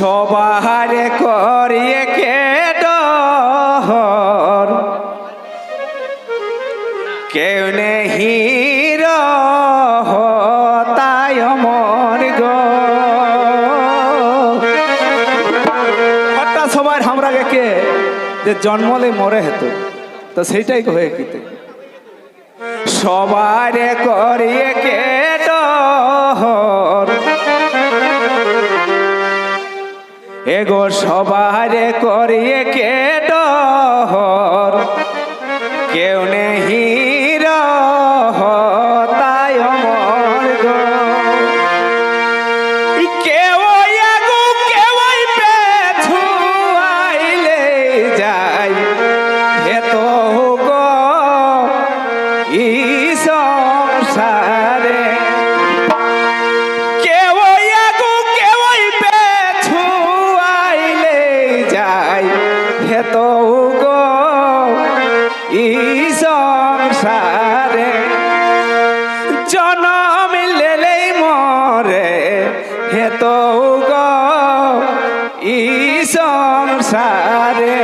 সবার করিয়ে কে ডর কেউ নেহি তাই অমর গটা সবাই আমরা কে যে জন্মলে মরে হেতু তো সেইটাই হয়ে কিতে সবার করিয়ে কে ডর এগো সবার করিয়ে কে ডর কেউ নেহি তাই অমর গো কেউ আগু কেউ পেছু আইলে যাই হে তো গো ই সংসারে কেউ আগু কেউ পেছু আইলে যাই হে তো গো ই সংসারে জনম লেলেই মরে হে তো গো ই সংসারে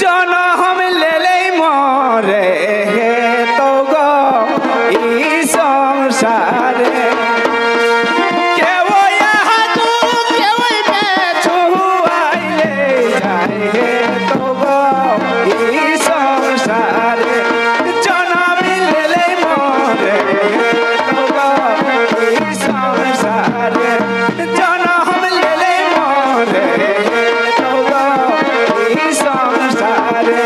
জনম লেলেই মরে হে তো গো ই সংসারে কেউ আগু কেউ পেছু আইলে যায় হে তো গো ই সংসারে জনম লেলেই মরে হে তো গো ই সংসারে জনম লেলেই মরে হে তো গো ই সংসারে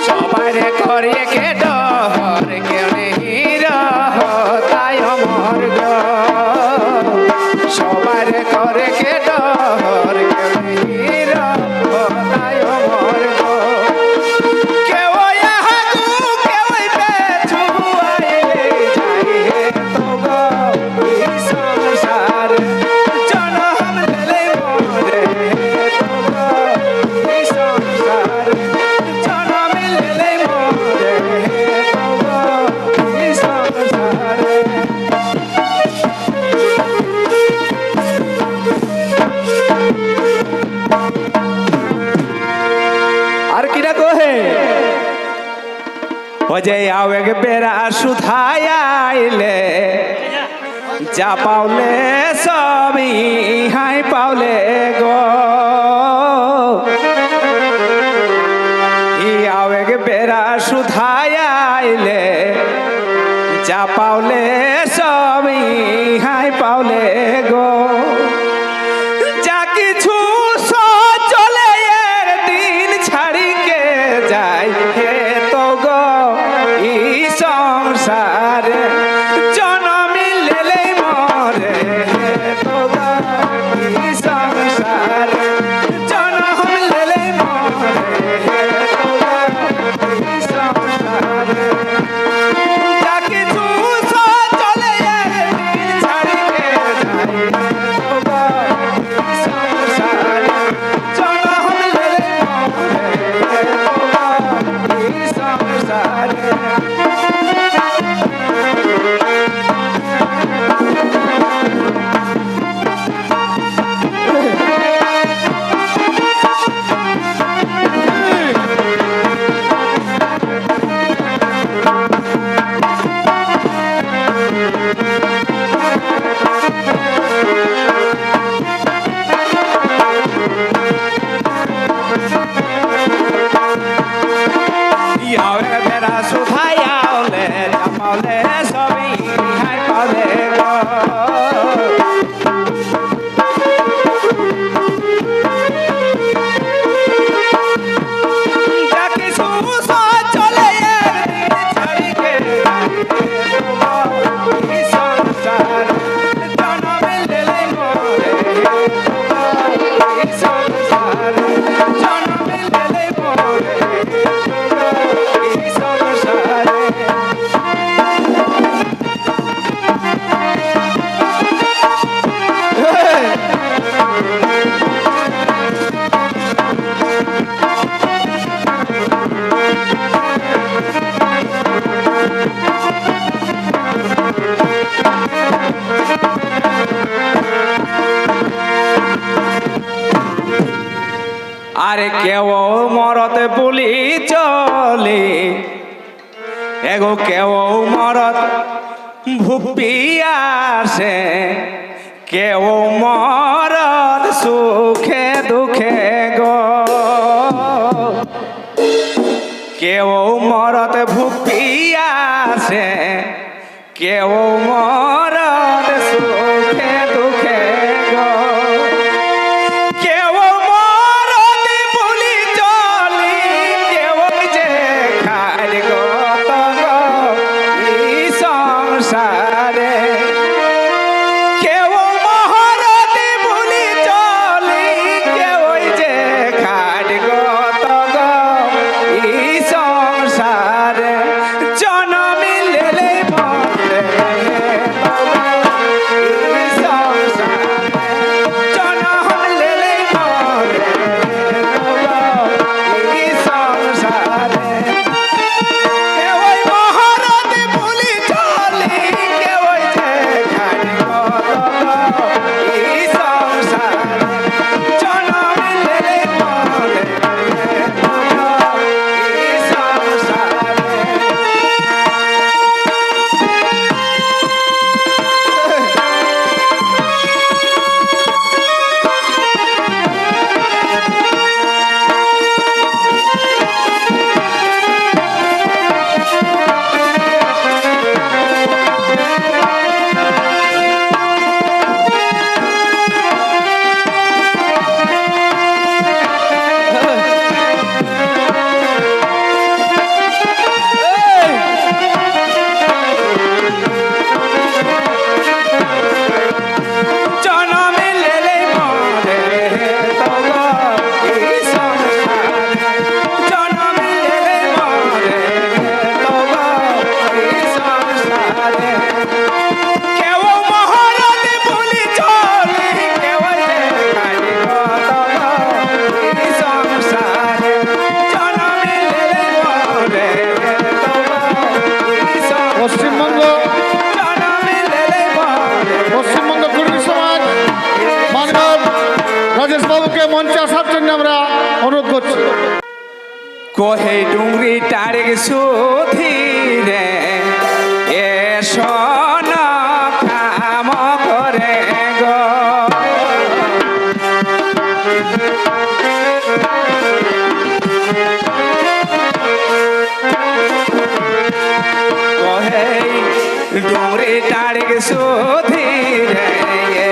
সবার করিয়ে কে ডর কেউ নেহি তাই অমর গো সবার করে কে ডর কেউ নেহি তাই অমর গো কেউ আগু কেউ পেছু আইলে যাই হে তো গো ই সংসারে জনম লেলেই মরে হে তো গো ই সংসারে জনম লেলেই মরে হে তো গো ই সংসারে আর কিনা কহে ও যে আও এক বেড়া সুধায় আইলে যা পাওলে সবই হাই পাওলে গো ই আও এক বেড়া সুধায় আইলে যা পাওলে সবই হাই পাওলে গো যা কিছু চলে এর দিন ছাড়ি কে যায় হে তো গো ই সংসারে জনম লেলেই মরে হে তো গো ই সংসারে জনম লেলেই মরে হে তো গো ই সংসারে যা কিছু চলে এর দিন ছাড়ি কে যায় হে তো গো ই সংসারে জনম লেলেই মরে হে তো গো ই সংসারে Ahora verás su falla, ole, llámale, sobi, hay padero. Ya que su uso chole, chari que y sonzar, yo no me le more, y sonzar, yo no me le more. আরে কেউ মরতে বলি চলে এগো কেউ মরত ভুপি আসে কেউ মরত সুখে দুঃখে গো কেউ মরত ভুপি আসে কেউ মরত সুখে দুঃখে গো কেউ মরত বলি চলি কেউ যে খার গো এই সংসারে কেউ মরত বলি চলি কেউ যে খার গো এই সংসারে জনম লেলে মরে এই সংসারে জনম লেলে মরে এই সংসারে কেউ মহরত বলি চলি কেউ যে খানি এই সংসারে জনম লেলে মরে এই সংসারে জনম লেলে মরে তগো এই সংসারে জনম লেলে মরে তগো এই সংসারে কেউ মহরত বলি চলি কেউ যে খালি গো তগো এই সংসারে জনম লেলে মরে তগো এই সংসারে পশ্চিমবঙ্গ জনম লেলে মরে পশ্চিমবঙ্গ কুর্মী সমাজ মানব রাজেশ বাবুকে মঞ্চে আসার জন্য আমরা অনুরোধ করছি। কোহে ডুংরি টারেক সুধীরে এ সোন কাম করে গো কোহে ডুংরি টারেক সুধীরে এ